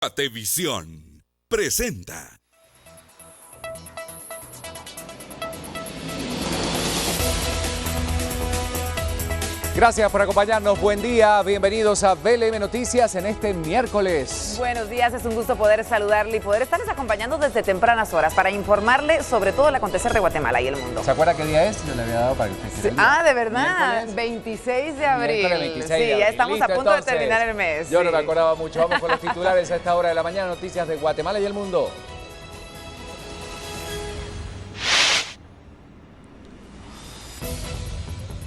Guatevisión presenta. Gracias por acompañarnos, buen día, bienvenidos a BLM Noticias en este miércoles. Buenos días, es un gusto poder saludarle y poder estarles acompañando desde tempranas horas para informarle sobre todo el acontecer de Guatemala y el mundo. ¿Se acuerda qué día es? Yo le había dado para que usted quiera el día. Ah, de verdad, Miércoles. 26 de abril. Miércoles 26 de Sí, abril. ya estamos Listo, a punto entonces, de terminar el mes. Yo no sí. me acordaba mucho, vamos con los titulares a esta hora de la mañana, noticias de Guatemala y el mundo.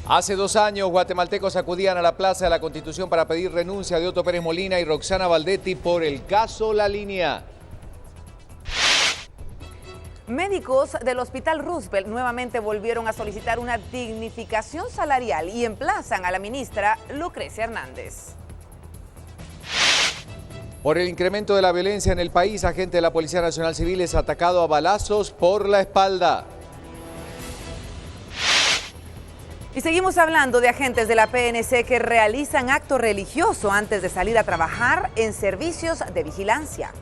Hace 2 años, guatemaltecos acudían a la Plaza de la Constitución para pedir renuncia de Otto Pérez Molina y Roxana Valdetti por el caso La Línea. Médicos del Hospital Roosevelt nuevamente volvieron a solicitar una dignificación salarial y emplazan a la ministra Lucrecia Hernández. Por el incremento de la violencia en el país, agente de la Policía Nacional Civil es atacado a balazos por la espalda. Y seguimos hablando de agentes de la PNC que realizan acto religioso antes de salir a trabajar en servicios de vigilancia.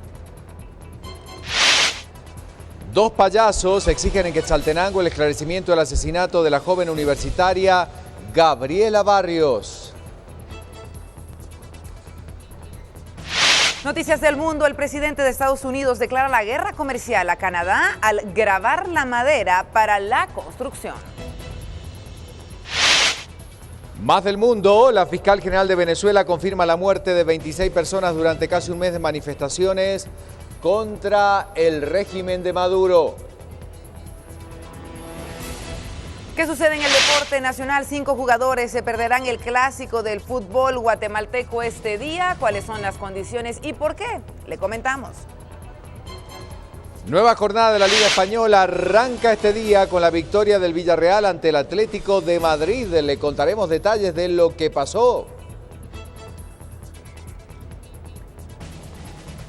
2 payasos exigen en Quetzaltenango el esclarecimiento del asesinato de la joven universitaria Gabriela Barrios. Noticias del mundo, el presidente de Estados Unidos declara la guerra comercial a Canadá al grabar la madera para la construcción. Más del mundo, la fiscal general de Venezuela confirma la muerte de 26 personas durante casi un mes de manifestaciones contra el régimen de Maduro. ¿Qué sucede en el deporte nacional? 5 jugadores se perderán el clásico del fútbol guatemalteco este día. ¿Cuáles son las condiciones y por qué? Le comentamos. Nueva jornada de la Liga Española arranca este día con la victoria del Villarreal ante el Atlético de Madrid. Le contaremos detalles de lo que pasó.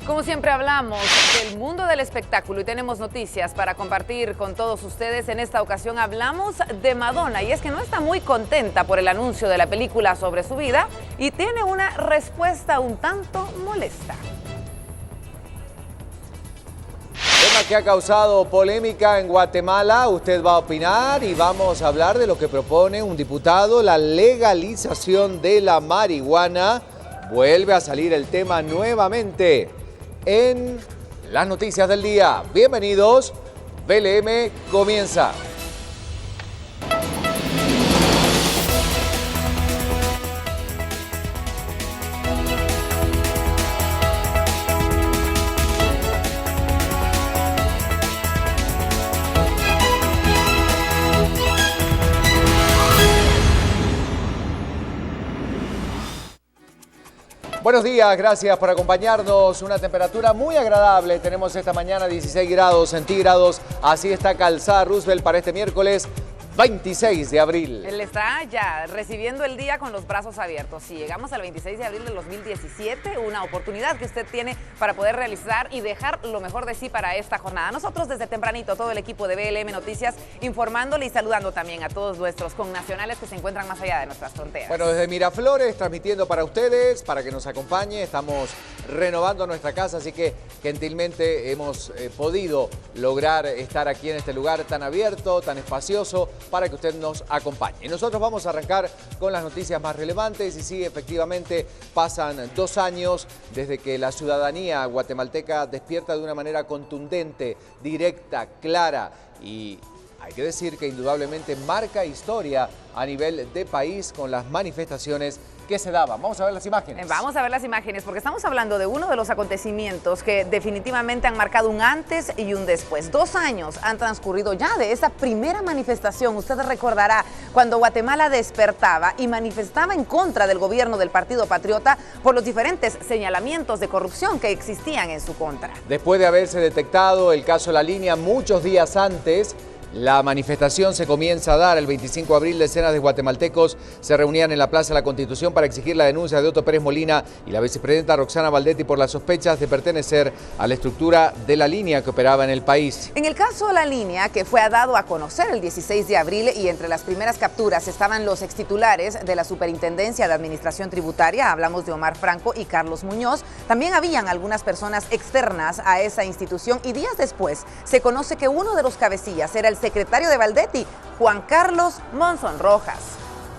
Como siempre hablamos del mundo del espectáculo y tenemos noticias para compartir con todos ustedes. En esta ocasión hablamos de Madonna y es que no está muy contenta por el anuncio de la película sobre su vida y tiene una respuesta un tanto molesta. Tema que ha causado polémica en Guatemala, usted va a opinar y vamos a hablar de lo que propone un diputado, la legalización de la marihuana. Vuelve a salir el tema nuevamente en las noticias del día. Bienvenidos, BLM comienza. Buenos días, gracias por acompañarnos. Una temperatura muy agradable. Tenemos esta mañana 16 grados centígrados. Así está Calzada Roosevelt para este miércoles 26 de abril. Él está ya recibiendo el día con los brazos abiertos. Si llegamos al 26 de abril del 2017, una oportunidad que usted tiene para poder realizar y dejar lo mejor de sí para esta jornada. Nosotros desde tempranito, todo el equipo de BLM Noticias, informándole y saludando también a todos nuestros connacionales que se encuentran más allá de nuestras fronteras. Bueno, desde Miraflores, transmitiendo para ustedes, para que nos acompañe. Estamos renovando nuestra casa, así que gentilmente hemos podido lograr estar aquí en este lugar tan abierto, tan espacioso, para que usted nos acompañe. Y nosotros vamos a arrancar con las noticias más relevantes y sí, efectivamente, pasan 2 años desde que la ciudadanía guatemalteca despierta de una manera contundente, directa, clara y hay que decir que indudablemente marca historia a nivel de país con las manifestaciones que se daban. Vamos a ver las imágenes. Vamos a ver las imágenes porque estamos hablando de uno de los acontecimientos que definitivamente han marcado un antes y un después. 2 años han transcurrido ya de esa primera manifestación. Usted recordará cuando Guatemala despertaba y manifestaba en contra del gobierno del Partido Patriota por los diferentes señalamientos de corrupción que existían en su contra. Después de haberse detectado el caso La Línea muchos días antes, La manifestación se comienza a dar el 25 de abril. Decenas de guatemaltecos se reunían en la Plaza de la Constitución para exigir la denuncia de Otto Pérez Molina y la vicepresidenta Roxana Valdetti por las sospechas de pertenecer a la estructura de la línea que operaba en el país. En el caso de la línea, que fue dado a conocer el 16 de abril y entre las primeras capturas estaban los extitulares de la Superintendencia de Administración Tributaria, hablamos de Omar Franco y Carlos Muñoz, también habían algunas personas externas a esa institución y días después se conoce que uno de los cabecillas era el secretario de Valdetti, Juan Carlos Monzón Rojas.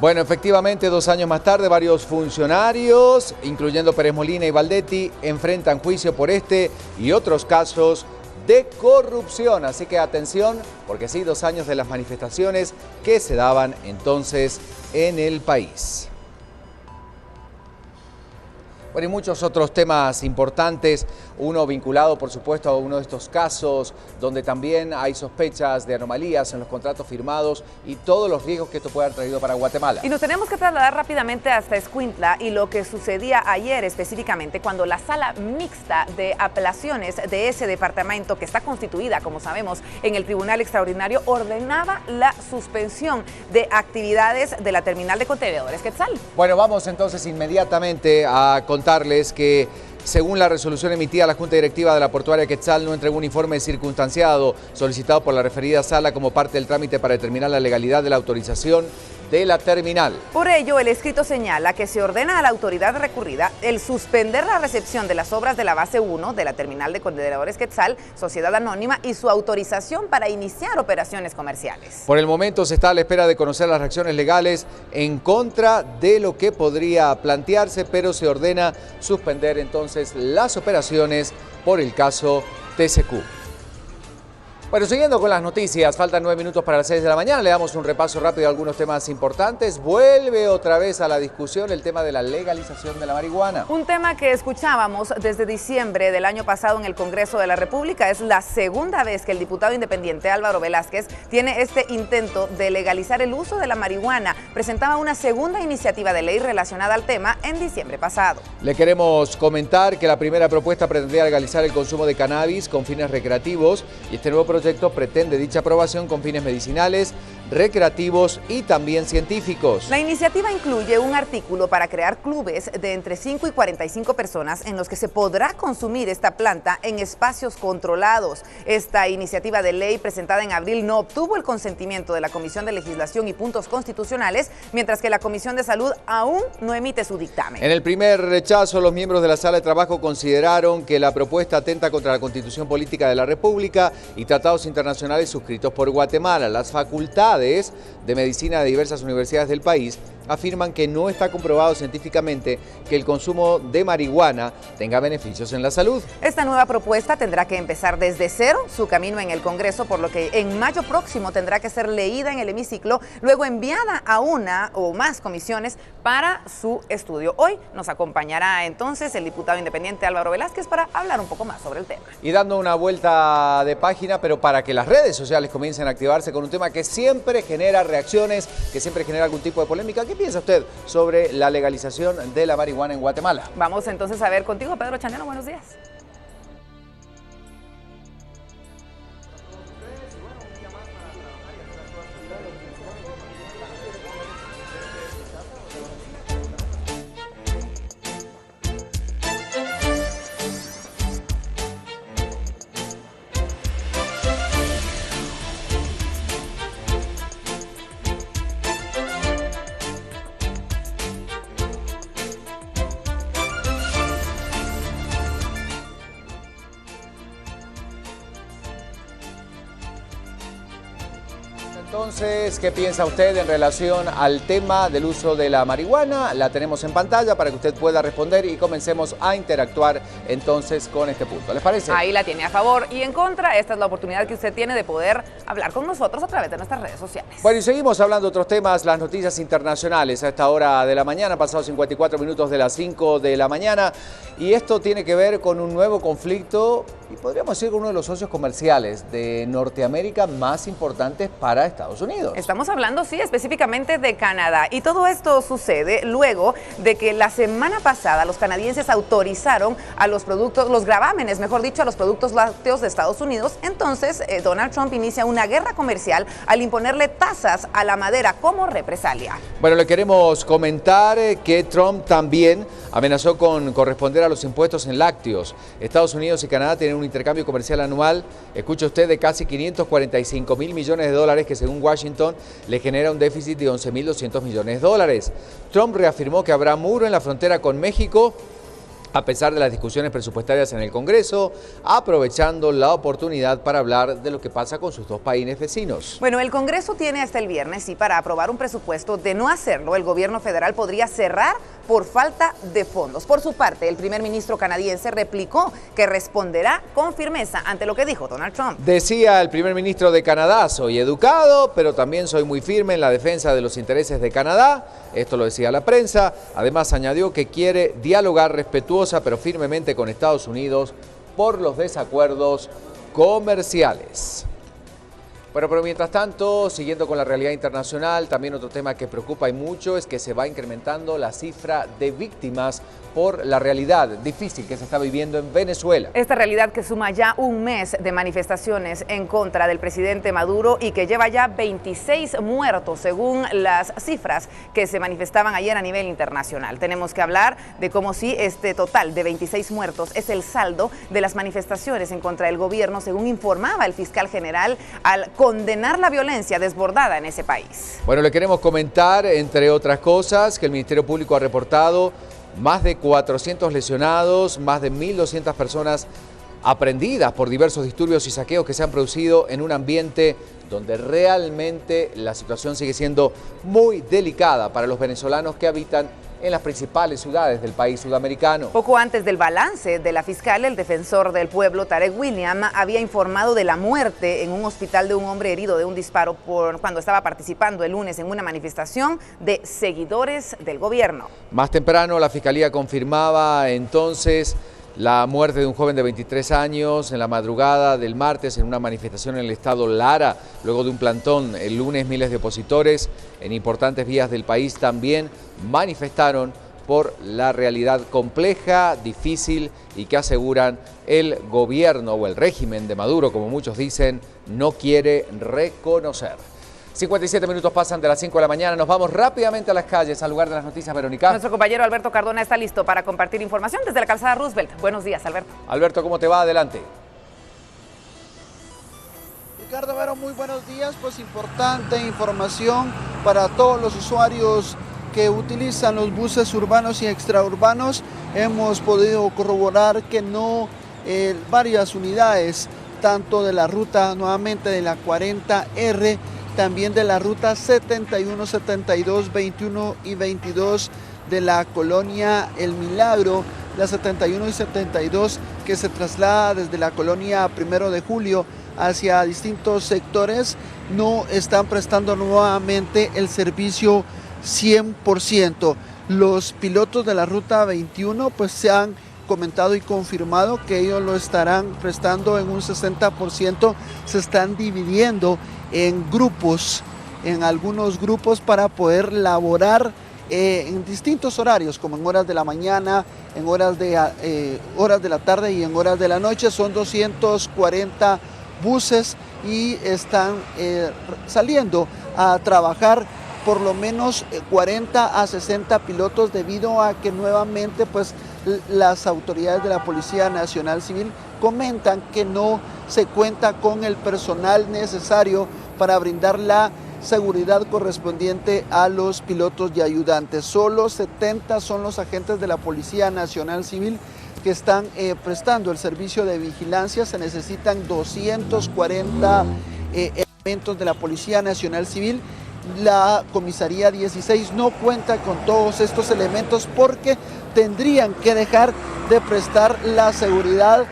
Bueno, efectivamente, 2 años más tarde, varios funcionarios, incluyendo Pérez Molina y Valdetti, enfrentan juicio por este y otros casos de corrupción. Así que atención, porque sí, 2 años de las manifestaciones que se daban entonces en el país. Bueno, y muchos otros temas importantes, uno vinculado por supuesto a uno de estos casos donde también hay sospechas de anomalías en los contratos firmados y todos los riesgos que esto puede haber traído para Guatemala. Y nos tenemos que trasladar rápidamente hasta Escuintla y lo que sucedía ayer específicamente cuando la sala mixta de apelaciones de ese departamento, que está constituida, como sabemos, en el Tribunal Extraordinario, ordenaba la suspensión de actividades de la terminal de contenedores Quetzal. Bueno, vamos entonces inmediatamente a contarles que según la resolución emitida, la Junta Directiva de la Portuaria Quetzal no entregó un informe circunstanciado solicitado por la referida sala como parte del trámite para determinar la legalidad de la autorización de la terminal. Por ello, el escrito señala que se ordena a la autoridad recurrida el suspender la recepción de las obras de la base 1 de la terminal de contenedores Quetzal, sociedad anónima, y su autorización para iniciar operaciones comerciales. Por el momento se está a la espera de conocer las reacciones legales en contra de lo que podría plantearse, pero se ordena suspender entonces las operaciones por el caso TCQ. Bueno, siguiendo con las noticias, faltan 9 minutos para las 6 de la mañana, le damos un repaso rápido a algunos temas importantes. Vuelve otra vez a la discusión el tema de la legalización de la marihuana. Un tema que escuchábamos desde diciembre del año pasado en el Congreso de la República. Es la segunda vez que el diputado independiente Álvaro Velázquez tiene este intento de legalizar el uso de la marihuana. Presentaba una segunda iniciativa de ley relacionada al tema en diciembre pasado. Le queremos comentar que la primera propuesta pretendía legalizar el consumo de cannabis con fines recreativos y este nuevo proyecto pretende dicha aprobación con fines medicinales, recreativos y también científicos. La iniciativa incluye un artículo para crear clubes de entre 5 y 45 personas en los que se podrá consumir esta planta en espacios controlados. Esta iniciativa de ley presentada en abril no obtuvo el consentimiento de la Comisión de Legislación y Puntos Constitucionales, mientras que la Comisión de Salud aún no emite su dictamen. En el primer rechazo, los miembros de la Sala de Trabajo consideraron que la propuesta atenta contra la Constitución Política de la República y tratados internacionales suscritos por Guatemala. Las facultades de medicina de diversas universidades del país afirman que no está comprobado científicamente que el consumo de marihuana tenga beneficios en la salud. Esta nueva propuesta tendrá que empezar desde cero su camino en el Congreso, por lo que en mayo próximo tendrá que ser leída en el hemiciclo, luego enviada a una o más comisiones para su estudio. Hoy nos acompañará entonces el diputado independiente Álvaro Velázquez para hablar un poco más sobre el tema. Y dando una vuelta de página, pero para que las redes sociales comiencen a activarse con un tema que siempre genera reacciones, que siempre genera algún tipo de polémica. ¿Qué piensa usted sobre la legalización de la marihuana en Guatemala? Vamos entonces a ver contigo, Pedro Chanelo, buenos días. Entonces, ¿qué piensa usted en relación al tema del uso de la marihuana? La tenemos en pantalla para que usted pueda responder y comencemos a interactuar entonces con este punto. ¿Les parece? Ahí la tiene a favor y en contra. Esta es la oportunidad que usted tiene de poder hablar con nosotros a través de nuestras redes sociales. Bueno, y seguimos hablando de otros temas, las noticias internacionales a esta hora de la mañana, pasados 54 minutos de las 5 de la mañana. Y esto tiene que ver con un nuevo conflicto y podríamos decir con uno de los socios comerciales de Norteamérica más importantes para Estados Estados Unidos. Estamos hablando, sí, específicamente de Canadá. Y todo esto sucede luego de que la semana pasada los canadienses autorizaron a los productos, los gravámenes, mejor dicho, a los productos lácteos de Estados Unidos. Entonces, Donald Trump inicia una guerra comercial al imponerle tasas a la madera como represalia. Bueno, le queremos comentar que Trump también amenazó con corresponder a los impuestos en lácteos. Estados Unidos y Canadá tienen un intercambio comercial anual, escuche usted, de casi 545 mil millones de dólares, que según Washington le genera un déficit de 11.200 millones de dólares. Trump reafirmó que habrá muro en la frontera con México, a pesar de las discusiones presupuestarias en el Congreso, aprovechando la oportunidad para hablar de lo que pasa con sus dos países vecinos. Bueno, el Congreso tiene hasta el viernes, sí, para aprobar un presupuesto. De no hacerlo, el gobierno federal podría cerrar por falta de fondos. Por su parte, el primer ministro canadiense replicó que responderá con firmeza ante lo que dijo Donald Trump. Decía el primer ministro de Canadá: soy educado, pero también soy muy firme en la defensa de los intereses de Canadá. Esto lo decía la prensa. Además, añadió que quiere dialogar respetuosa pero firmemente con Estados Unidos por los desacuerdos comerciales. Bueno, pero mientras tanto, siguiendo con la realidad internacional, también otro tema que preocupa y mucho es que se va incrementando la cifra de víctimas por la realidad difícil que se está viviendo en Venezuela. Esta realidad que suma ya un mes de manifestaciones en contra del presidente Maduro y que lleva ya 26 muertos, según las cifras que se manifestaban ayer a nivel internacional. Tenemos que hablar de cómo si este total de 26 muertos es el saldo de las manifestaciones en contra del gobierno, según informaba el fiscal general al condenar la violencia desbordada en ese país. Bueno, le queremos comentar, entre otras cosas, que el Ministerio Público ha reportado más de 400 lesionados, más de 1.200 personas aprehendidas por diversos disturbios y saqueos que se han producido en un ambiente donde realmente la situación sigue siendo muy delicada para los venezolanos que habitan en las principales ciudades del país sudamericano. Poco antes del balance de la fiscal, el defensor del pueblo, Tarek William, había informado de la muerte en un hospital de un hombre herido de un disparo cuando estaba participando el lunes en una manifestación de seguidores del gobierno. Más temprano, la fiscalía confirmaba entonces la muerte de un joven de 23 años en la madrugada del martes en una manifestación en el estado Lara. Luego de un plantón el lunes, miles de opositores en importantes vías del país también manifestaron por la realidad compleja, difícil y que aseguran el gobierno o el régimen de Maduro, como muchos dicen, no quiere reconocer. 57 minutos pasan de las 5 de la mañana. Nos vamos rápidamente a las calles, al lugar de las noticias, Verónica. Nuestro compañero Alberto Cardona está listo para compartir información desde la calzada Roosevelt. Buenos días, Alberto. Alberto, ¿cómo te va? Adelante. Ricardo Vero, muy buenos días. Pues importante información para todos los usuarios que utilizan los buses urbanos y extraurbanos. Hemos podido corroborar que varias unidades, tanto de la ruta nuevamente de la 40R, también de la ruta 71, 72, 21 y 22 de la colonia El Milagro, la 71 y 72 que se traslada desde la colonia 1 de Julio hacia distintos sectores, no están prestando nuevamente el servicio 100%. Los pilotos de la ruta 21 pues se han comentado y confirmado que ellos lo estarán prestando en un 60%, se están dividiendo en grupos, en algunos grupos para poder laborar en distintos horarios, como en horas de la mañana, en horas de la tarde y en horas de la noche. Son 240 buses y están saliendo a trabajar por lo menos 40 a 60 pilotos, debido a que nuevamente pues las autoridades de la Policía Nacional Civil comentan que no se cuenta con el personal necesario para brindar la seguridad correspondiente a los pilotos y ayudantes. Solo 70 son los agentes de la Policía Nacional Civil que están prestando el servicio de vigilancia. Se necesitan 240 elementos de la Policía Nacional Civil. La comisaría 16 no cuenta con todos estos elementos porque tendrían que dejar de prestar la seguridad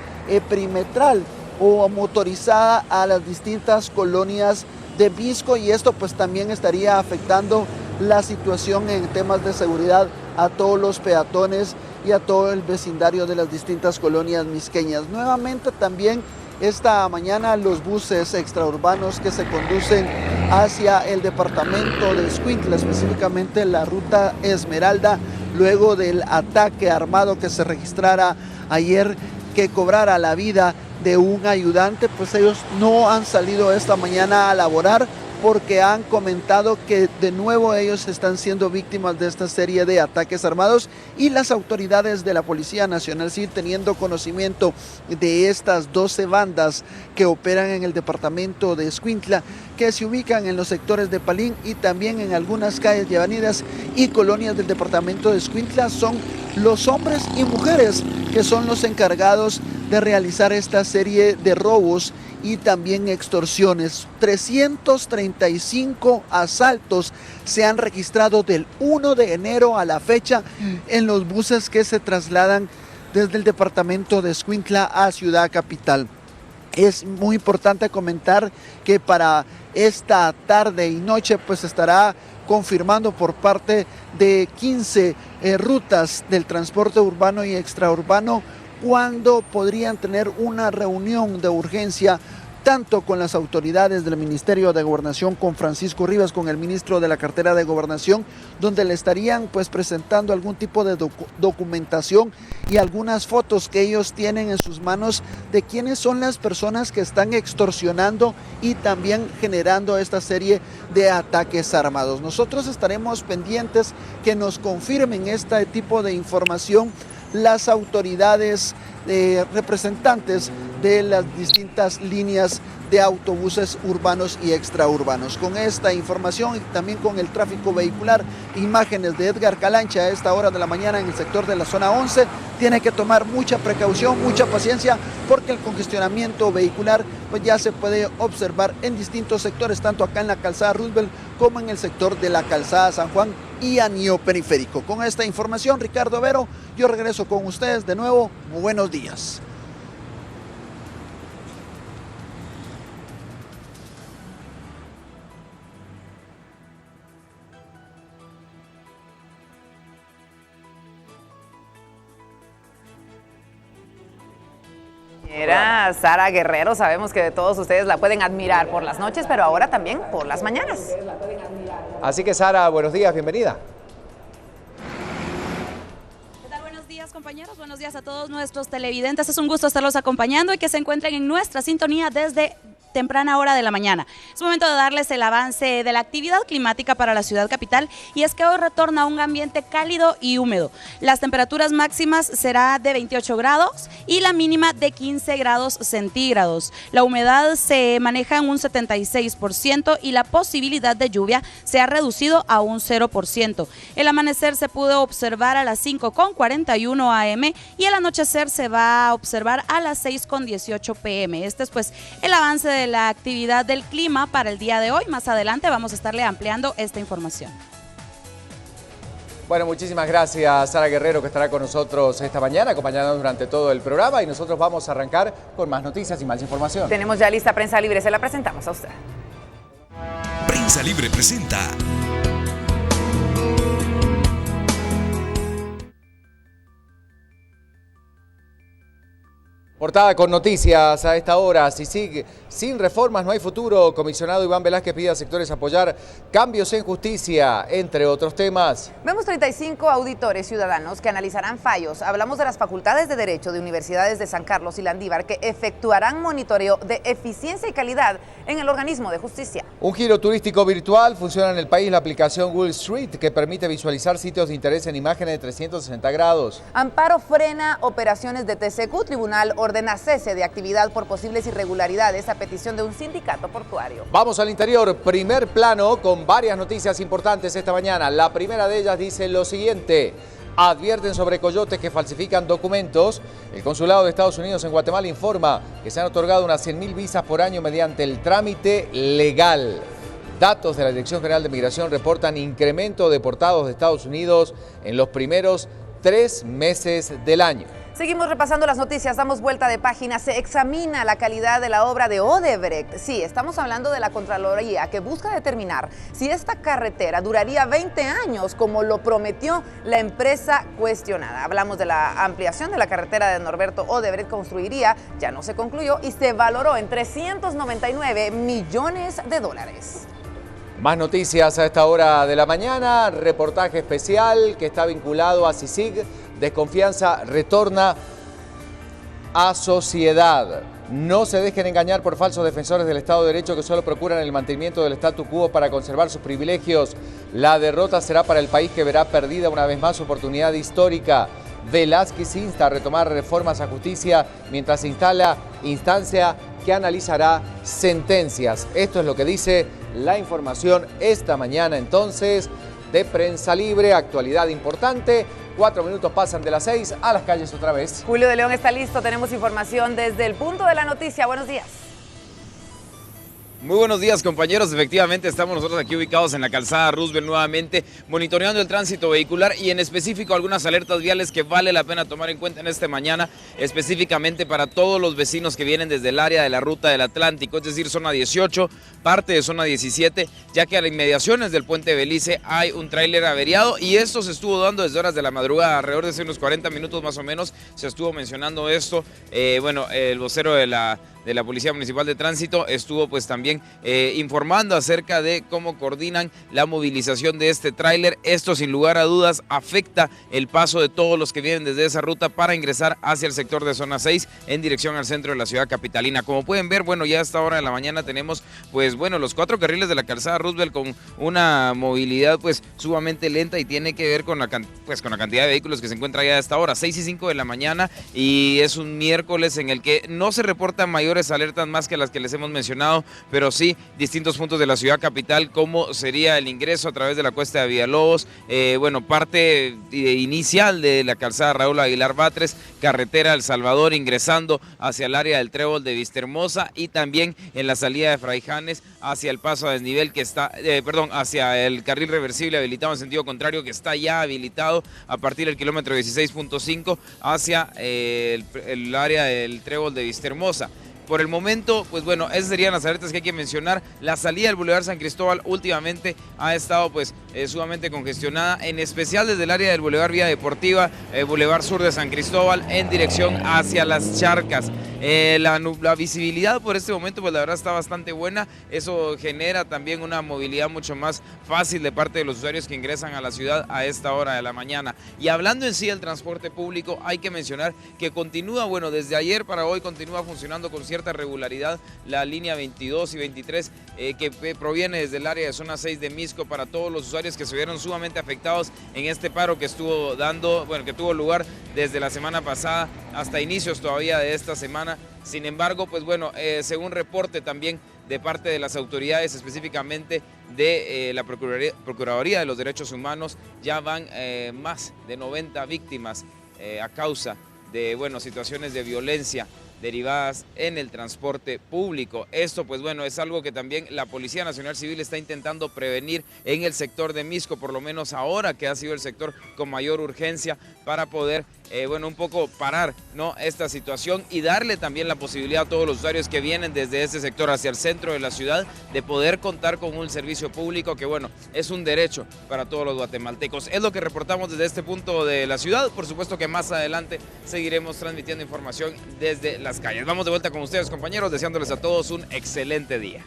perimetral o motorizada a las distintas colonias de Visco, y esto pues también estaría afectando la situación en temas de seguridad a todos los peatones y a todo el vecindario de las distintas colonias misqueñas. Nuevamente también esta mañana los buses extraurbanos que se conducen hacia el departamento de Escuintla, específicamente la ruta Esmeralda, luego del ataque armado que se registrara ayer, que cobrara la vida de un ayudante. Pues ellos no han salido esta mañana a laborar porque han comentado que de nuevo ellos están siendo víctimas de esta serie de ataques armados, y las autoridades de la Policía Nacional, sí, teniendo conocimiento de estas 12 bandas que operan en el departamento de Escuintla, que se ubican en los sectores de Palín y también en algunas calles y avenidas y colonias del departamento de Escuintla, son los hombres y mujeres que son los encargados de realizar esta serie de robos y también extorsiones. 335 asaltos se han registrado del 1 de enero a la fecha en los buses que se trasladan desde el departamento de Escuintla a Ciudad Capital. Es muy importante comentar que para esta tarde y noche pues estará confirmando por parte de 15 rutas del transporte urbano y extraurbano cuando podrían tener una reunión de urgencia tanto con las autoridades del Ministerio de Gobernación, con Francisco Rivas, con el ministro de la cartera de Gobernación, donde le estarían pues presentando algún tipo de documentación y algunas fotos que ellos tienen en sus manos de quiénes son las personas que están extorsionando y también generando esta serie de ataques armados. Nosotros estaremos pendientes que nos confirmen este tipo de información las autoridades representantes de las distintas líneas de autobuses urbanos y extraurbanos. Con esta información y también con el tráfico vehicular, imágenes de Edgar Calancha a esta hora de la mañana en el sector de la zona 11, tiene que tomar mucha precaución, mucha paciencia, porque el congestionamiento vehicular pues ya se puede observar en distintos sectores, tanto acá en la calzada Roosevelt como en el sector de la calzada San Juan y Anillo Periférico. Con esta información, Ricardo Vero, yo regreso con ustedes de nuevo. Muy buenos días. Era Sara Guerrero, sabemos que todos ustedes la pueden admirar por las noches, pero ahora también por las mañanas. Así que Sara, buenos días, bienvenida. ¿Qué tal? Buenos días, compañeros, buenos días a todos nuestros televidentes. Es un gusto estarlos acompañando y que se encuentren en nuestra sintonía desde temprana hora de la mañana. Es momento de darles el avance de la actividad climática para la ciudad capital, y es que hoy retorna un ambiente cálido y húmedo. Las temperaturas máximas será de 28 grados y la mínima de 15 grados centígrados. La humedad se maneja en un 76% y la posibilidad de lluvia se ha reducido a un 0%. El amanecer se pudo observar a las 5:41 am y el anochecer se va a observar a las 6:18 pm. Este es pues el avance de la actividad del clima para el día de hoy. Más adelante vamos a estarle ampliando esta información. Bueno, muchísimas gracias, Sara Guerrero, que estará con nosotros esta mañana, acompañándonos durante todo el programa, y nosotros vamos a arrancar con más noticias y más información. Tenemos ya lista Prensa Libre, se la presentamos a usted. Prensa Libre presenta. Portada con noticias a esta hora. Si sigue sin reformas no hay futuro. Comisionado Iván Velázquez pide a sectores apoyar cambios en justicia, entre otros temas. Vemos 35 auditores ciudadanos que analizarán fallos. Hablamos de las facultades de Derecho de universidades de San Carlos y Landívar, que efectuarán monitoreo de eficiencia y calidad en el organismo de justicia. Un giro turístico virtual. Funciona en el país la aplicación Google Street, que permite visualizar sitios de interés en imágenes de 360 grados. Amparo frena operaciones de TCQ. Tribunal ordena cese de actividad por posibles irregularidades a petición de un sindicato portuario. Vamos al interior, primer plano, con varias noticias importantes esta mañana. La primera de ellas dice lo siguiente: advierten sobre coyotes que falsifican documentos. El Consulado de Estados Unidos en Guatemala informa que se han otorgado unas 100.000 visas por año mediante el trámite legal. Datos de la Dirección General de Migración reportan incremento de deportados de Estados Unidos en los primeros 3 meses del año. Seguimos repasando las noticias, damos vuelta de página. Se examina la calidad de la obra de Odebrecht. Sí, estamos hablando de la Contraloría, que busca determinar si esta carretera duraría 20 años, como lo prometió la empresa cuestionada. Hablamos de la ampliación de la carretera de Norberto Odebrecht. Construiría, ya no se concluyó y se valoró en $399 millones. Más noticias a esta hora de la mañana, reportaje especial que está vinculado a CICIG, desconfianza retorna a sociedad. No se dejen engañar por falsos defensores del Estado de Derecho que solo procuran el mantenimiento del statu quo para conservar sus privilegios. La derrota será para el país que verá perdida una vez más su oportunidad histórica. Velázquez insta a retomar reformas a justicia mientras se instala instancia que analizará sentencias. Esto es lo que dice la información esta mañana entonces de Prensa Libre, actualidad importante. 4 minutos pasan de las 6 a las calles otra vez. Julio de León está listo, tenemos información desde el punto de la noticia. Buenos días. Muy buenos días, compañeros. Efectivamente, estamos nosotros aquí ubicados en la calzada Roosevelt nuevamente, monitoreando el tránsito vehicular y en específico algunas alertas viales que vale la pena tomar en cuenta en esta mañana, específicamente para todos los vecinos que vienen desde el área de la ruta del Atlántico, es decir, zona 18, parte de zona 17, ya que a las inmediaciones del puente Belice hay un tráiler averiado y esto se estuvo dando desde horas de la madrugada, alrededor de unos 40 minutos más o menos, se estuvo mencionando esto. El vocero de la Policía Municipal de Tránsito estuvo pues también informando acerca de cómo coordinan la movilización de este tráiler. Esto sin lugar a dudas afecta el paso de todos los que vienen desde esa ruta para ingresar hacia el sector de zona 6 en dirección al centro de la ciudad capitalina. Como pueden ver, bueno, ya a esta hora de la mañana tenemos pues bueno los 4 carriles de la calzada Roosevelt con una movilidad pues sumamente lenta y tiene que ver con la cantidad de vehículos que se encuentra ya a esta hora, 6 y 5 de la mañana, y es un miércoles en el que no se reportan mayores alertas más que las que les hemos mencionado, pero sí distintos puntos de la ciudad capital, como sería el ingreso a través de la cuesta de Villalobos, parte inicial de la calzada Raúl Aguilar Batres, carretera El Salvador, ingresando hacia el área del Trébol de Vistahermosa y también en la salida de Fraijanes hacia el paso a desnivel que está, hacia el carril reversible habilitado en sentido contrario que está ya habilitado a partir del kilómetro 16.5 hacia el área del Trébol de Vistahermosa. Por el momento, pues bueno, esas serían las alertas que hay que mencionar. La salida del Boulevard San Cristóbal últimamente ha estado pues sumamente congestionada, en especial desde el área del Boulevard Vía Deportiva, Boulevard Sur de San Cristóbal en dirección hacia las Charcas. La visibilidad por este momento pues la verdad está bastante buena, eso genera también una movilidad mucho más fácil de parte de los usuarios que ingresan a la ciudad a esta hora de la mañana. Y hablando en sí del transporte público, hay que mencionar que continúa, bueno, desde ayer para hoy continúa funcionando con cierta regularidad la línea 22 y 23 que proviene desde el área de zona 6 de Misco para todos los usuarios que se vieron sumamente afectados en este paro que estuvo que tuvo lugar desde la semana pasada hasta inicios todavía de esta semana. Sin embargo, pues bueno, según reporte también de parte de las autoridades, específicamente de la Procuraduría de los Derechos Humanos, ya van más de 90 víctimas a causa de situaciones de violencia derivadas en el transporte público. Esto pues bueno es algo que también la Policía Nacional Civil está intentando prevenir en el sector de Misco, por lo menos ahora que ha sido el sector con mayor urgencia, para poder un poco parar esta situación y darle también la posibilidad a todos los usuarios que vienen desde ese sector hacia el centro de la ciudad de poder contar con un servicio público que es un derecho para todos los guatemaltecos. Es lo que reportamos desde este punto de la ciudad. Por supuesto que más adelante seguiremos transmitiendo información desde las calles. Vamos de vuelta con ustedes, compañeros, deseándoles a todos un excelente día.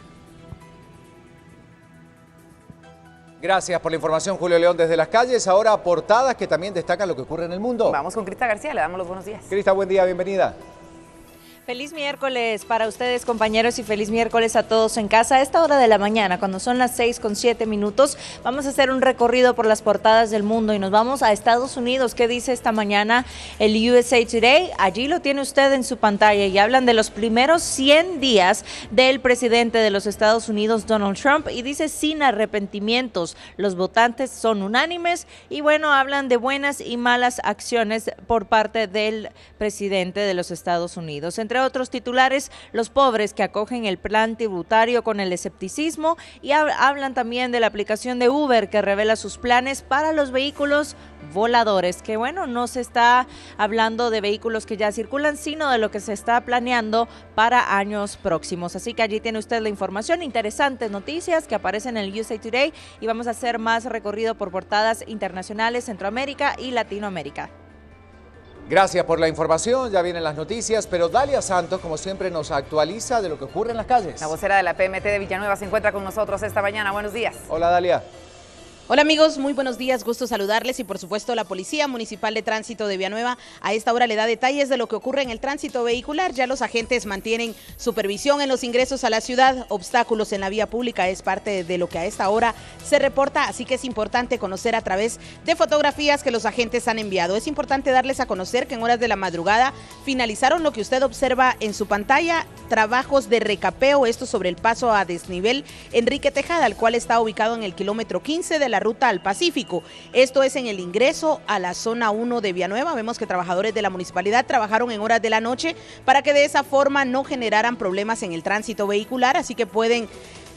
Gracias por la información, Julio León, desde las calles. Ahora portadas que también destacan lo que ocurre en el mundo. Vamos con Crista García, le damos los buenos días. Crista, buen día, bienvenida. Feliz miércoles para ustedes, compañeros, y feliz miércoles a todos en casa. A esta hora de la mañana, cuando son las 6:07, vamos a hacer un recorrido por las portadas del mundo y nos vamos a Estados Unidos. ¿Qué dice esta mañana el USA Today? Allí lo tiene usted en su pantalla y hablan de los primeros 100 días del presidente de los Estados Unidos, Donald Trump, y dice sin arrepentimientos. Los votantes son unánimes y hablan de buenas y malas acciones por parte del presidente de los Estados Unidos. Entre otros titulares, los pobres que acogen el plan tributario con el escepticismo, y hablan también de la aplicación de Uber que revela sus planes para los vehículos voladores, que no se está hablando de vehículos que ya circulan, sino de lo que se está planeando para años próximos. Así que allí tiene usted la información, interesantes noticias que aparecen en el USA Today, y vamos a hacer más recorrido por portadas internacionales, Centroamérica y Latinoamérica. Gracias por la información, ya vienen las noticias, pero Dalia Santos, como siempre, nos actualiza de lo que ocurre en las calles. La vocera de la PMT de Villanueva se encuentra con nosotros esta mañana. Buenos días. Hola, Dalia. Hola amigos, muy buenos días, gusto saludarles y por supuesto la Policía Municipal de Tránsito de Villanueva a esta hora le da detalles de lo que ocurre en el tránsito vehicular. Ya los agentes mantienen supervisión en los ingresos a la ciudad, obstáculos en la vía pública es parte de lo que a esta hora se reporta, así que es importante conocer a través de fotografías que los agentes han enviado. Es importante darles a conocer que en horas de la madrugada finalizaron lo que usted observa en su pantalla, trabajos de recapeo, esto sobre el paso a desnivel Enrique Tejada, el cual está ubicado en el kilómetro 15 de la ruta al Pacífico. Esto es en el ingreso a la zona 1 de Villanueva. Vemos que trabajadores de la municipalidad trabajaron en horas de la noche para que de esa forma no generaran problemas en el tránsito vehicular, así que pueden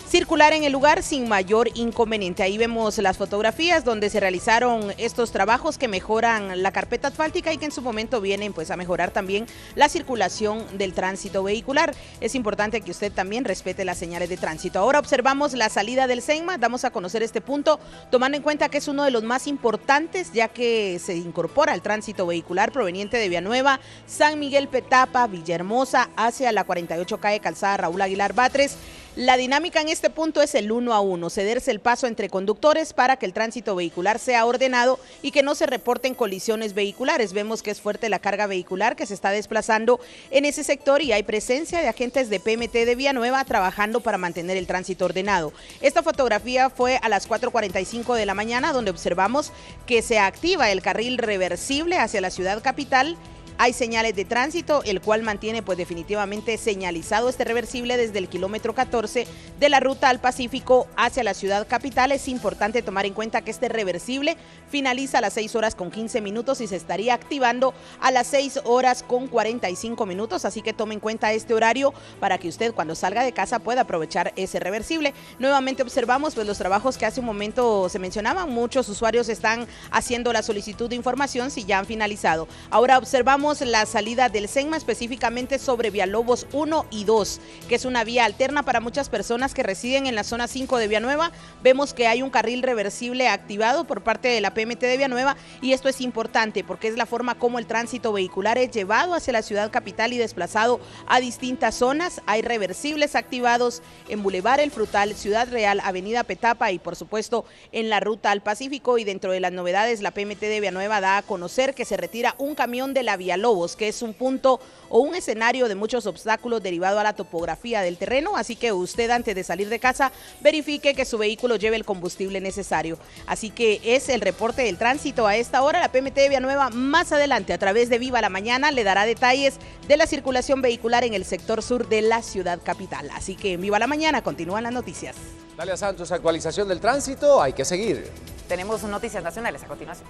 circular en el lugar sin mayor inconveniente. Ahí vemos las fotografías donde se realizaron estos trabajos que mejoran la carpeta asfáltica y que en su momento vienen pues a mejorar también la circulación del tránsito vehicular. Es importante que usted también respete las señales de tránsito. Ahora observamos la salida del SENMA, damos a conocer este punto, tomando en cuenta que es uno de los más importantes ya que se incorpora el tránsito vehicular proveniente de Villanueva, San Miguel Petapa, Villahermosa, hacia la 48 calle Calzada Raúl Aguilar Batres. La dinámica en este punto es el 1 a 1, cederse el paso entre conductes para que el tránsito vehicular sea ordenado y que no se reporten colisiones vehiculares. Vemos que es fuerte la carga vehicular que se está desplazando en ese sector y hay presencia de agentes de PMT de Villanueva trabajando para mantener el tránsito ordenado. Esta fotografía fue a las 4:45 de la mañana donde observamos que se activa el carril reversible hacia la ciudad capital. Hay señales de tránsito, el cual mantiene pues definitivamente señalizado este reversible desde el kilómetro 14 de la ruta al Pacífico hacia la ciudad capital. Es importante tomar en cuenta que este reversible finaliza a las 6:15 y se estaría activando a las 6:45, así que tome en cuenta este horario para que usted cuando salga de casa pueda aprovechar ese reversible. Nuevamente observamos pues los trabajos que hace un momento se mencionaban, muchos usuarios están haciendo la solicitud de información si ya han finalizado. Ahora observamos la salida del SENMA específicamente sobre Villalobos 1 y 2, que es una vía alterna para muchas personas que residen en la zona 5 de Villanueva. Vemos que hay un carril reversible activado por parte de la PMT de Villanueva y esto es importante porque es la forma como el tránsito vehicular es llevado hacia la ciudad capital y desplazado a distintas zonas. Hay reversibles activados en Boulevard El Frutal, Ciudad Real, Avenida Petapa y por supuesto en la ruta al Pacífico. Y dentro de las novedades, la PMT de Villanueva da a conocer que se retira un camión de la Villalobos, que es un punto o un escenario de muchos obstáculos derivado a la topografía del terreno, así que usted antes de salir de casa verifique que su vehículo lleve el combustible necesario. Así que es el reporte del tránsito a esta hora. La PMT de Villanueva más adelante a través de Viva la Mañana le dará detalles de la circulación vehicular en el sector sur de la ciudad capital. Así que en Viva la Mañana continúan las noticias. Dalia Santos, actualización del tránsito, hay que seguir. Tenemos noticias nacionales a continuación.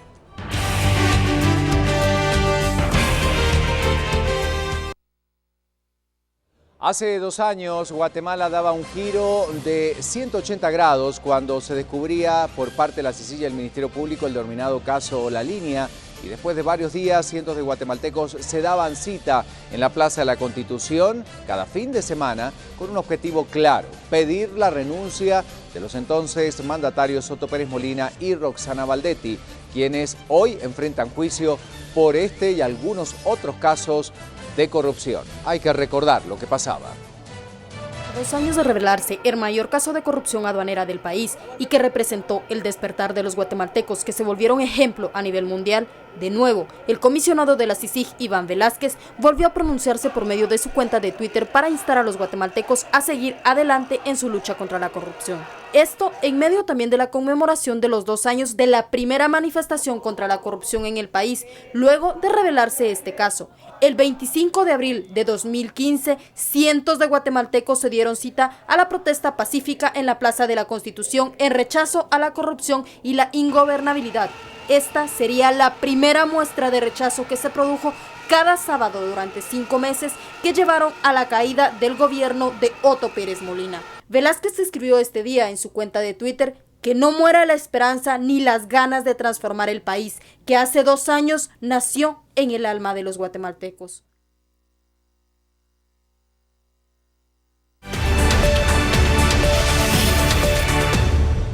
Hace 2 años, Guatemala daba un giro de 180 grados cuando se descubría por parte de la CICIG y el Ministerio Público el denominado caso La Línea. Y después de varios días, cientos de guatemaltecos se daban cita en la Plaza de la Constitución cada fin de semana con un objetivo claro: pedir la renuncia de los entonces mandatarios Soto Pérez Molina y Roxana Valdetti, quienes hoy enfrentan juicio por este y algunos otros casos de corrupción. Hay que recordar lo que pasaba. 2 años de revelarse el mayor caso de corrupción aduanera del país y que representó el despertar de los guatemaltecos que se volvieron ejemplo a nivel mundial, de nuevo, el comisionado de la CICIG, Iván Velázquez, volvió a pronunciarse por medio de su cuenta de Twitter para instar a los guatemaltecos a seguir adelante en su lucha contra la corrupción. Esto en medio también de la conmemoración de los 2 años de la primera manifestación contra la corrupción en el país, luego de revelarse este caso. El 25 de abril de 2015, cientos de guatemaltecos se dieron cita a la protesta pacífica en la Plaza de la Constitución en rechazo a la corrupción y la ingobernabilidad. Esta sería la primera muestra de rechazo que se produjo cada sábado durante 5 meses que llevaron a la caída del gobierno de Otto Pérez Molina. Velázquez escribió este día en su cuenta de Twitter: que no muera la esperanza ni las ganas de transformar el país, que hace 2 años nació en el alma de los guatemaltecos.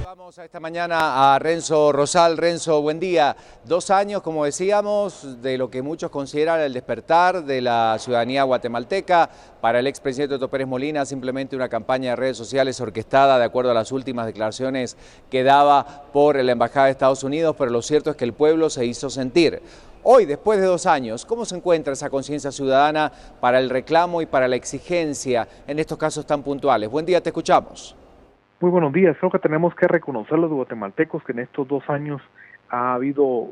Vamos Esta mañana a Renzo Rosal. Renzo, buen día. 2 años, como decíamos, de lo que muchos consideran el despertar de la ciudadanía guatemalteca. Para el expresidente Otto Pérez Molina, simplemente una campaña de redes sociales orquestada de acuerdo a las últimas declaraciones que daba por la Embajada de Estados Unidos, pero lo cierto es que el pueblo se hizo sentir. Hoy, después de 2 años, ¿cómo se encuentra esa conciencia ciudadana para el reclamo y para la exigencia en estos casos tan puntuales? Buen día, te escuchamos. Muy buenos días. Creo que tenemos que reconocer a los guatemaltecos que en estos 2 años ha habido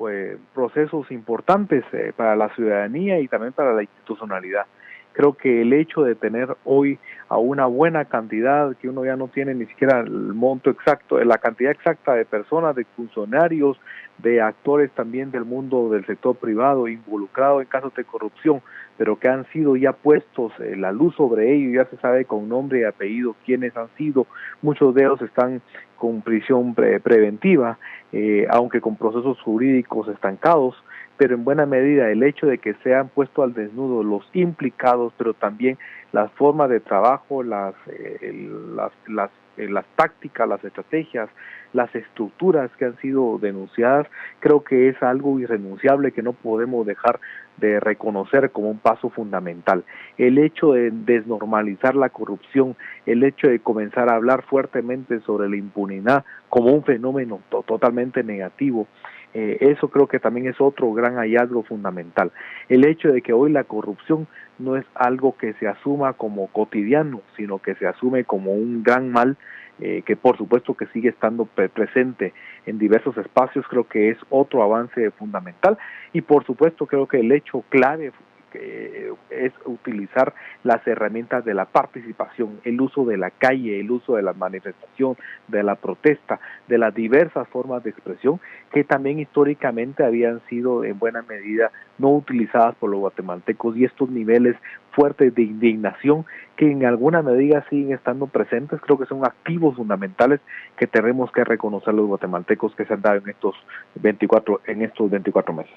procesos importantes para la ciudadanía y también para la institucionalidad. Creo que el hecho de tener hoy a una buena cantidad, que uno ya no tiene ni siquiera el monto exacto, la cantidad exacta de personas, de funcionarios, de actores también del mundo del sector privado involucrados en casos de corrupción, pero que han sido ya puestos la luz sobre ellos, ya se sabe con nombre y apellido quiénes han sido. Muchos de ellos están con prisión preventiva, aunque con procesos jurídicos estancados, pero en buena medida el hecho de que se han puesto al desnudo los implicados, pero también las formas de trabajo, las tácticas, las estrategias, las estructuras que han sido denunciadas, creo que es algo irrenunciable que no podemos dejar de reconocer como un paso fundamental. El hecho de desnormalizar la corrupción, el hecho de comenzar a hablar fuertemente sobre la impunidad como un fenómeno totalmente negativo, eso creo que también es otro gran hallazgo fundamental. El hecho de que hoy la corrupción no es algo que se asuma como cotidiano, sino que se asume como un gran mal, que por supuesto que sigue estando presente en diversos espacios, creo que es otro avance fundamental. Y por supuesto creo que el hecho clave es utilizar las herramientas de la participación, el uso de la calle, el uso de la manifestación, de la protesta, de las diversas formas de expresión que también históricamente habían sido en buena medida no utilizadas por los guatemaltecos, y estos niveles fuertes de indignación que en alguna medida siguen estando presentes, creo que son activos fundamentales que tenemos que reconocer los guatemaltecos que se han dado en estos 24 meses.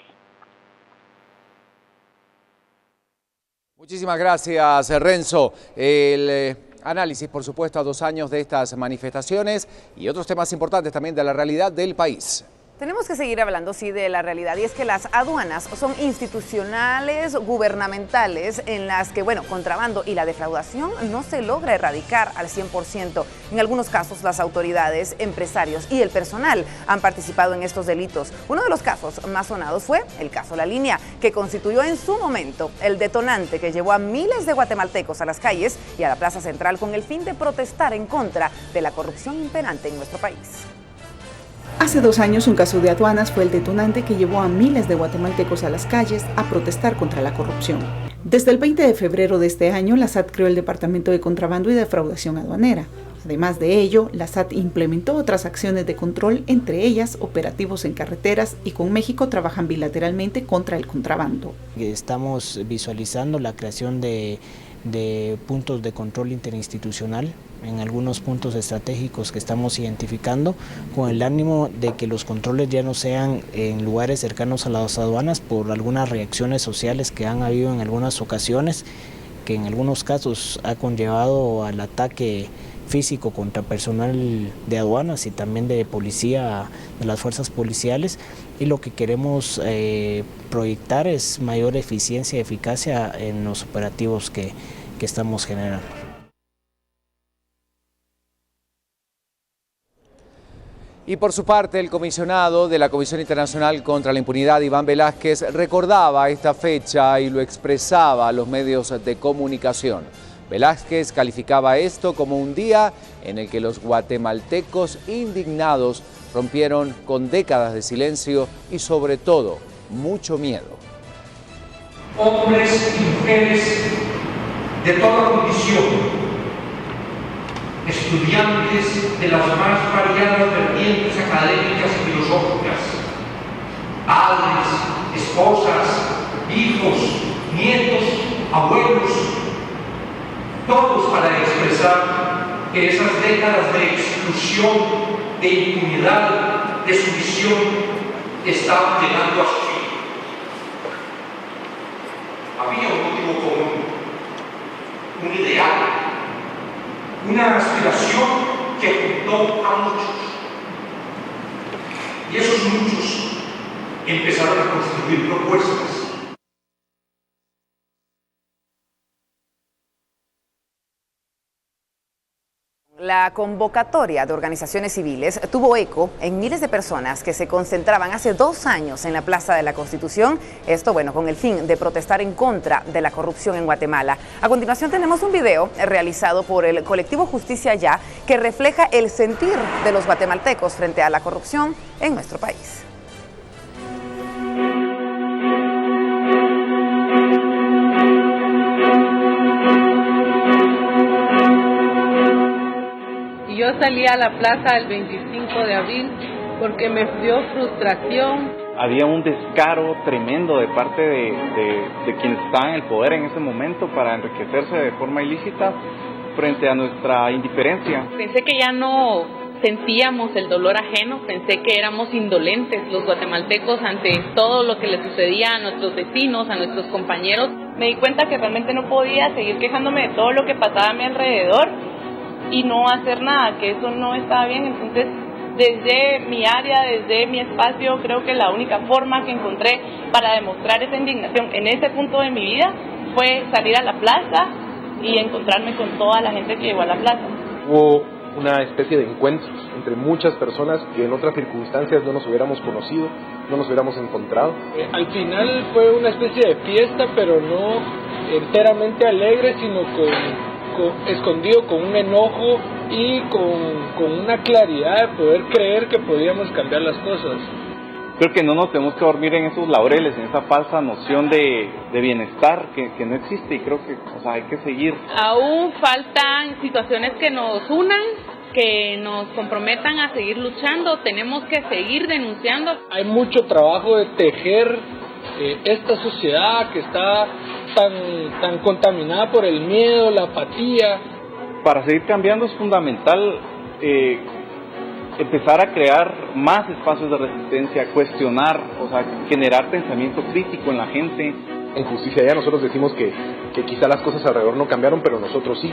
Muchísimas gracias, Renzo. El análisis, por supuesto, a 2 años de estas manifestaciones y otros temas importantes también de la realidad del país. Tenemos que seguir hablando, sí, de la realidad, y es que las aduanas son institucionales, gubernamentales, en las que, bueno, contrabando y la defraudación no se logra erradicar al 100%. En algunos casos, las autoridades, empresarios y el personal han participado en estos delitos. Uno de los casos más sonados fue el caso La Línea, que constituyó en su momento el detonante que llevó a miles de guatemaltecos a las calles y a la Plaza Central con el fin de protestar en contra de la corrupción imperante en nuestro país. Hace 2 años, un caso de aduanas fue el detonante que llevó a miles de guatemaltecos a las calles a protestar contra la corrupción. Desde el 20 de febrero de este año, la SAT creó el Departamento de Contrabando y Defraudación Aduanera. Además de ello, la SAT implementó otras acciones de control, entre ellas operativos en carreteras, y con México trabajan bilateralmente contra el contrabando. Estamos visualizando la creación de puntos de control interinstitucional en algunos puntos estratégicos que estamos identificando, con el ánimo de que los controles ya no sean en lugares cercanos a las aduanas por algunas reacciones sociales que han habido en algunas ocasiones, que en algunos casos ha conllevado al ataque físico contra personal de aduanas y también de policía, de las fuerzas policiales, y lo que queremos proyectar es mayor eficiencia y eficacia en los operativos que estamos generando. Y por su parte, el comisionado de la Comisión Internacional contra la Impunidad, Iván Velázquez, recordaba esta fecha y lo expresaba a los medios de comunicación. Velázquez calificaba esto como un día en el que los guatemaltecos indignados rompieron con décadas de silencio y, sobre todo, mucho miedo. Hombres y mujeres de toda condición, estudiantes de las más variadas vertientes académicas y filosóficas, padres, esposas, hijos, nietos, abuelos, todos para expresar que esas décadas de exclusión, de impunidad, de sumisión, estaban llegando a su fin. Había un motivo común, un ideal, una aspiración que juntó a muchos, Y esos muchos empezaron a construir propuestas. La convocatoria de organizaciones civiles tuvo eco en miles de personas que se concentraban hace 2 años en la Plaza de la Constitución, esto con el fin de protestar en contra de la corrupción en Guatemala. A continuación tenemos un video realizado por el colectivo Justicia Ya que refleja el sentir de los guatemaltecos frente a la corrupción en nuestro país. Yo salí a la plaza el 25 de abril porque me dio frustración. Había un descaro tremendo de parte de quienes estaban en el poder en ese momento para enriquecerse de forma ilícita frente a nuestra indiferencia. Pensé que ya no sentíamos el dolor ajeno, pensé que éramos indolentes los guatemaltecos ante todo lo que le sucedía a nuestros vecinos, a nuestros compañeros. Me di cuenta que realmente no podía seguir quejándome de todo lo que pasaba a mi alrededor y no hacer nada, que eso no estaba bien. Entonces, desde mi área, desde mi espacio, creo que la única forma que encontré para demostrar esa indignación en ese punto de mi vida fue salir a la plaza y encontrarme con toda la gente que llegó a la plaza. Hubo una especie de encuentros entre muchas personas que en otras circunstancias no nos hubiéramos conocido, no nos hubiéramos encontrado. Al final fue una especie de fiesta, pero no enteramente alegre, sino escondido con un enojo y con una claridad de poder creer que podíamos cambiar las cosas. Creo que no nos tenemos que dormir en esos laureles, en esa falsa noción de bienestar que no existe, y creo que hay que seguir. Aún faltan situaciones que nos unan, que nos comprometan a seguir luchando, tenemos que seguir denunciando. Hay mucho trabajo de tejer esta sociedad que está tan contaminada por el miedo, la apatía. Para seguir cambiando es fundamental empezar a crear más espacios de resistencia, cuestionar, generar pensamiento crítico en la gente. En Justicia Ya nosotros decimos que quizá las cosas alrededor no cambiaron, pero nosotros sí.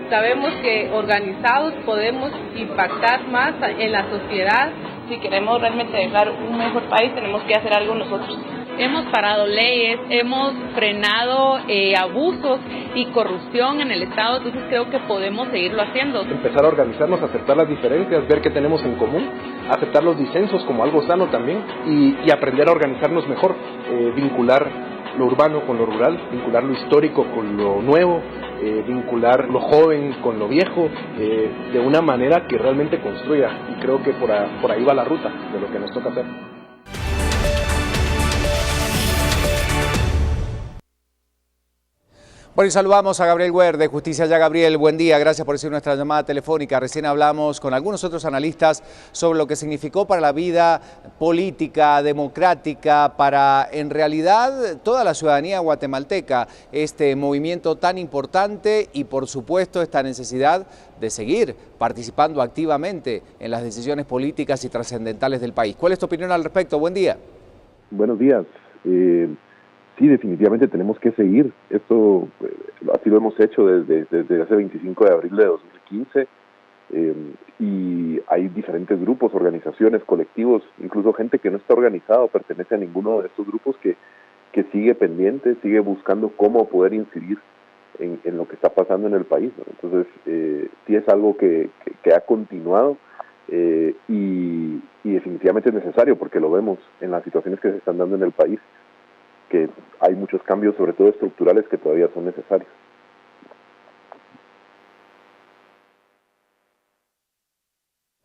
Sabemos que organizados podemos impactar más en la sociedad. Si queremos realmente dejar un mejor país, tenemos que hacer algo nosotros. Hemos parado leyes, hemos frenado abusos y corrupción en el Estado, entonces creo que podemos seguirlo haciendo. Empezar a organizarnos, aceptar las diferencias, ver qué tenemos en común, aceptar los disensos como algo sano también y aprender a organizarnos mejor, vincular lo urbano con lo rural, vincular lo histórico con lo nuevo, vincular lo joven con lo viejo, de una manera que realmente construya, y creo que por ahí va la ruta de lo que nos toca hacer. Bueno, y saludamos a Gabriel Guer de Justicia Ya. Gabriel, buen día, gracias por recibir nuestra llamada telefónica. Recién hablamos con algunos otros analistas sobre lo que significó para la vida política, democrática, para en realidad toda la ciudadanía guatemalteca este movimiento tan importante y por supuesto esta necesidad de seguir participando activamente en las decisiones políticas y trascendentales del país. ¿Cuál es tu opinión al respecto? Buen día. Buenos días. Sí, definitivamente tenemos que seguir. Esto así lo hemos hecho desde hace 25 de abril de 2015 y hay diferentes grupos, organizaciones, colectivos, incluso gente que no está organizada o pertenece a ninguno de estos grupos que sigue pendiente, sigue buscando cómo poder incidir en lo que está pasando en el país, ¿no? Entonces, sí es algo que ha continuado y definitivamente es necesario porque lo vemos en las situaciones que se están dando en el país, que hay muchos cambios, sobre todo estructurales, que todavía son necesarios.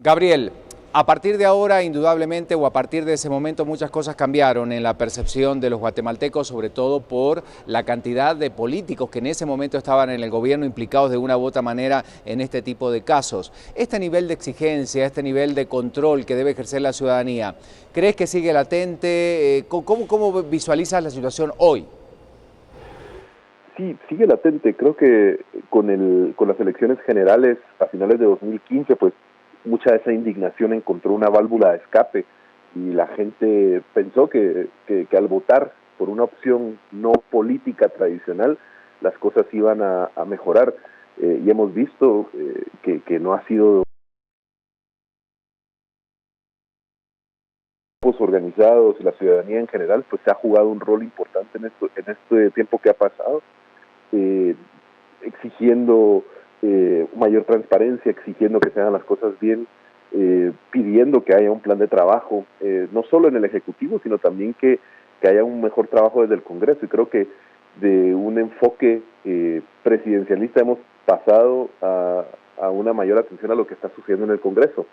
Gabriel, a partir de ahora, indudablemente, o a partir de ese momento, muchas cosas cambiaron en la percepción de los guatemaltecos, sobre todo por la cantidad de políticos que en ese momento estaban en el gobierno implicados de una u otra manera en este tipo de casos. Este nivel de exigencia, este nivel de control que debe ejercer la ciudadanía, ¿crees que sigue latente? ¿Cómo visualizas la situación hoy? Sí, sigue latente. Creo que con las elecciones generales a finales de 2015, pues mucha de esa indignación encontró una válvula de escape y la gente pensó que al votar por una opción no política tradicional las cosas iban a mejorar y hemos visto que no ha sido organizados y la ciudadanía en general, pues se ha jugado un rol importante en este tiempo que ha pasado, exigiendo mayor transparencia, exigiendo que se hagan las cosas bien, pidiendo que haya un plan de trabajo, no solo en el Ejecutivo, sino también que haya un mejor trabajo desde el Congreso. Y creo que de un enfoque presidencialista hemos pasado a una mayor atención a lo que está sucediendo en el Congreso,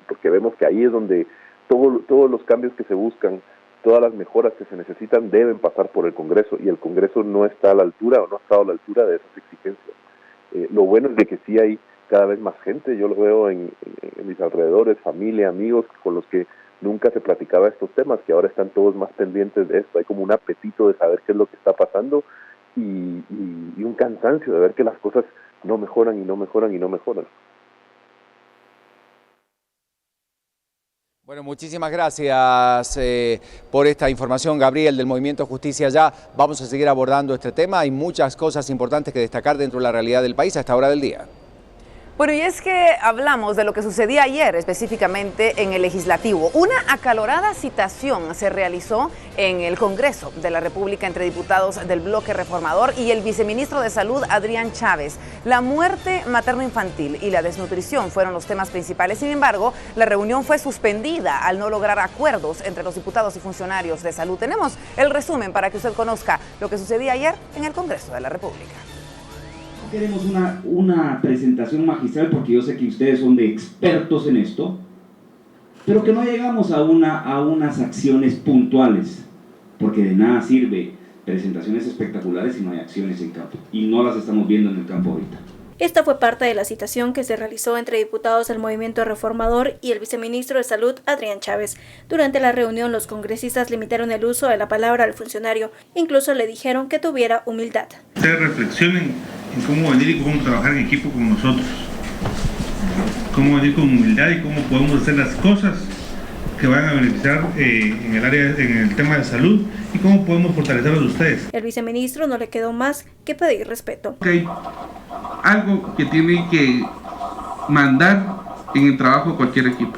porque vemos que ahí es donde todos los cambios que se buscan, todas las mejoras que se necesitan deben pasar por el Congreso, y el Congreso no está a la altura o no ha estado a la altura de esas exigencias. Lo bueno es de que sí hay cada vez más gente, yo lo veo en mis alrededores, familia, amigos con los que nunca se platicaba estos temas, que ahora están todos más pendientes de esto. Hay como un apetito de saber qué es lo que está pasando y un cansancio de ver que las cosas no mejoran y no mejoran y no mejoran. Bueno, muchísimas gracias por esta información, Gabriel, del Movimiento Justicia Ya. Vamos a seguir abordando este tema. Hay muchas cosas importantes que destacar dentro de la realidad del país a esta hora del día. Bueno, y es que hablamos de lo que sucedía ayer específicamente en el Legislativo. Una acalorada citación se realizó en el Congreso de la República entre diputados del Bloque Reformador y el viceministro de Salud, Adrián Chávez. La muerte materno-infantil y la desnutrición fueron los temas principales. Sin embargo, la reunión fue suspendida al no lograr acuerdos entre los diputados y funcionarios de salud. Tenemos el resumen para que usted conozca lo que sucedía ayer en el Congreso de la República. Queremos una presentación magistral, porque yo sé que ustedes son de expertos en esto, pero que no llegamos a unas acciones puntuales, porque de nada sirve presentaciones espectaculares si no hay acciones en campo, y no las estamos viendo en el campo ahorita. Esta fue parte de la citación que se realizó entre diputados del Movimiento Reformador y el viceministro de Salud, Adrián Chávez. Durante la reunión, los congresistas limitaron el uso de la palabra al funcionario, incluso le dijeron que tuviera humildad. Ustedes reflexionen en cómo venir y cómo trabajar en equipo con nosotros, cómo venir con humildad y cómo podemos hacer las cosas que van a beneficiar en el tema de salud, y cómo podemos fortalecerlos a ustedes. El viceministro no le quedó más que pedir respeto. Hay algo que tiene que mandar en el trabajo de cualquier equipo: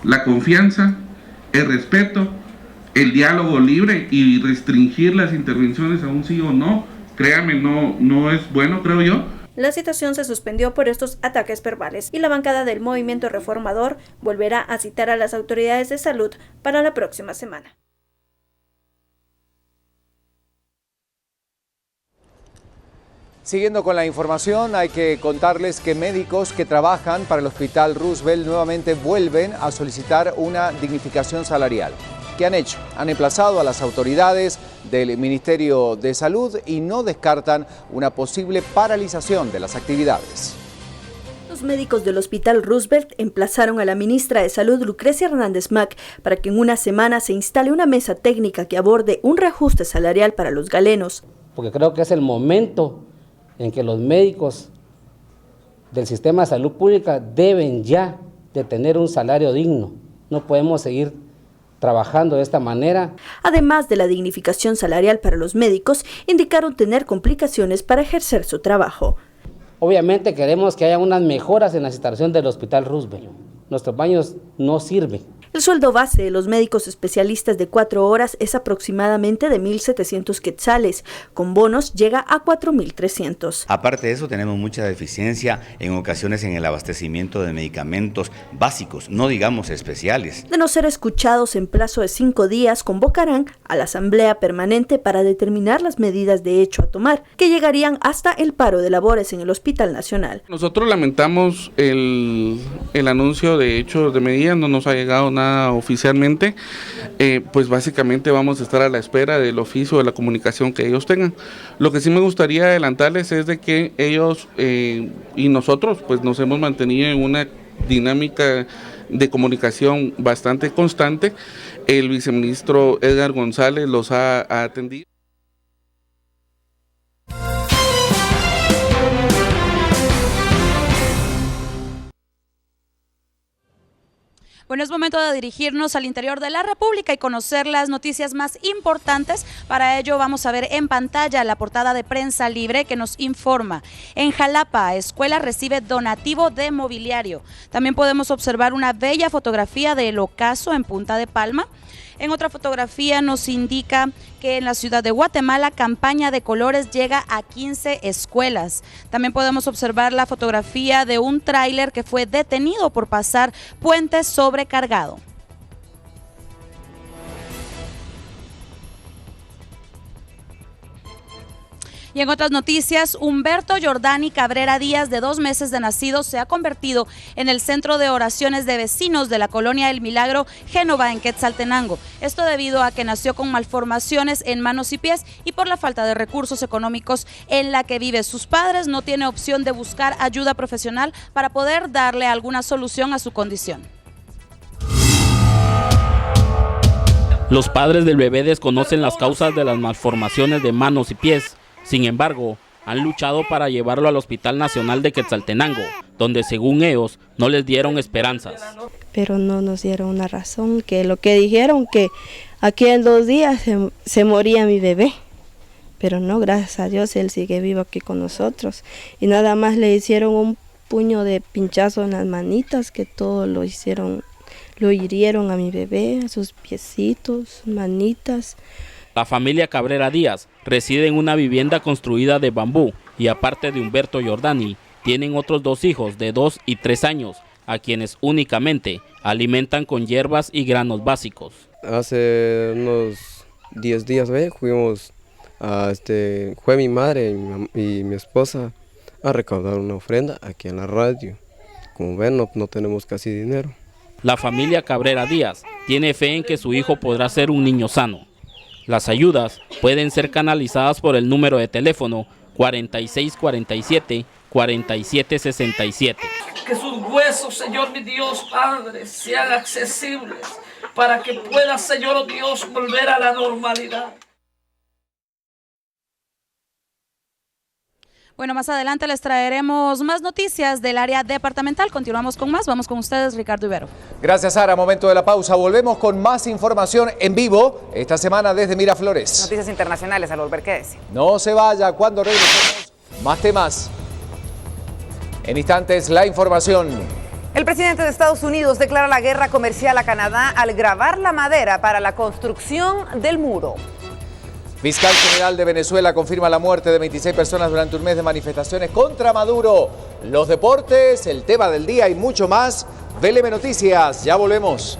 la confianza, el respeto, el diálogo libre, y restringir las intervenciones a un sí o no, créanme, no es bueno, creo yo. La citación se suspendió por estos ataques verbales y la bancada del Movimiento Reformador volverá a citar a las autoridades de salud para la próxima semana. Siguiendo con la información, hay que contarles que médicos que trabajan para el Hospital Roosevelt nuevamente vuelven a solicitar una dignificación salarial. ¿Qué han hecho? Han emplazado a las autoridades del Ministerio de Salud y no descartan una posible paralización de las actividades. Los médicos del Hospital Roosevelt emplazaron a la ministra de Salud, Lucrecia Hernández Mac, para que en una semana se instale una mesa técnica que aborde un reajuste salarial para los galenos. Porque creo que es el momento en que los médicos del sistema de salud pública deben ya de tener un salario digno. No podemos seguir trabajando de esta manera. Además de la dignificación salarial para los médicos, indicaron tener complicaciones para ejercer su trabajo. Obviamente queremos que haya unas mejoras en la instalación del Hospital Roosevelt. Nuestros baños no sirven. El sueldo base de los médicos especialistas de 4 horas es aproximadamente de 1.700 quetzales. Con bonos llega a 4.300. Aparte de eso, tenemos mucha deficiencia en ocasiones en el abastecimiento de medicamentos básicos, no digamos especiales. De no ser escuchados en plazo de 5 días, convocarán a la Asamblea Permanente para determinar las medidas de hecho a tomar, que llegarían hasta el paro de labores en el Hospital Nacional. Nosotros lamentamos el anuncio de hechos de medidas, no nos ha llegado nada oficialmente, pues básicamente vamos a estar a la espera del oficio, de la comunicación que ellos tengan. Lo que sí me gustaría adelantarles es de que ellos y nosotros pues nos hemos mantenido en una dinámica de comunicación bastante constante. El viceministro Edgar González los ha atendido. Bueno, es momento de dirigirnos al interior de la República y conocer las noticias más importantes. Para ello vamos a ver en pantalla la portada de Prensa Libre que nos informa. En Jalapa, escuela recibe donativo de mobiliario. También podemos observar una bella fotografía del ocaso en Punta de Palma. En otra fotografía nos indica que en la ciudad de Guatemala, campaña de colores llega a 15 escuelas. También podemos observar la fotografía de un tráiler que fue detenido por pasar puente sobrecargado. Y en otras noticias, Humberto Jordani Cabrera Díaz, de 2 meses de nacido, se ha convertido en el centro de oraciones de vecinos de la colonia El Milagro, Génova, en Quetzaltenango. Esto debido a que nació con malformaciones en manos y pies y por la falta de recursos económicos en la que vive. Sus padres no tienen opción de buscar ayuda profesional para poder darle alguna solución a su condición. Los padres del bebé desconocen las causas de las malformaciones de manos y pies. Sin embargo, han luchado para llevarlo al Hospital Nacional de Quetzaltenango, donde según ellos no les dieron esperanzas. Pero no nos dieron una razón, que lo que dijeron que aquí en 2 días se moría mi bebé. Pero no, gracias a Dios, él sigue vivo aquí con nosotros. Y nada más le hicieron un puño de pinchazo en las manitas, que todo lo hirieron a mi bebé, a sus piecitos, manitas. La familia Cabrera Díaz reside en una vivienda construida de bambú y aparte de Humberto Jordani, tienen otros 2 hijos de 2 y 3 años, a quienes únicamente alimentan con hierbas y granos básicos. Hace unos 10 días fue mi madre y mi esposa a recaudar una ofrenda aquí en la radio. Como ven, no tenemos casi dinero. La familia Cabrera Díaz tiene fe en que su hijo podrá ser un niño sano. Las ayudas pueden ser canalizadas por el número de teléfono 4647-4767. Que sus huesos, Señor mi Dios Padre, sean accesibles para que pueda, Señor Dios, volver a la normalidad. Bueno, más adelante les traeremos más noticias del área departamental. Continuamos con más. Vamos con ustedes, Ricardo Ibero. Gracias, Sara. Momento de la pausa. Volvemos con más información en vivo esta semana desde Miraflores. Noticias internacionales, al volver, quédese. No se vaya. Cuando regresemos, más temas. En instantes, la información. El presidente de Estados Unidos declara la guerra comercial a Canadá al grabar la madera para la construcción del muro. Fiscal General de Venezuela confirma la muerte de 26 personas durante un mes de manifestaciones contra Maduro. Los deportes, el tema del día y mucho más. VLM Noticias, ya volvemos.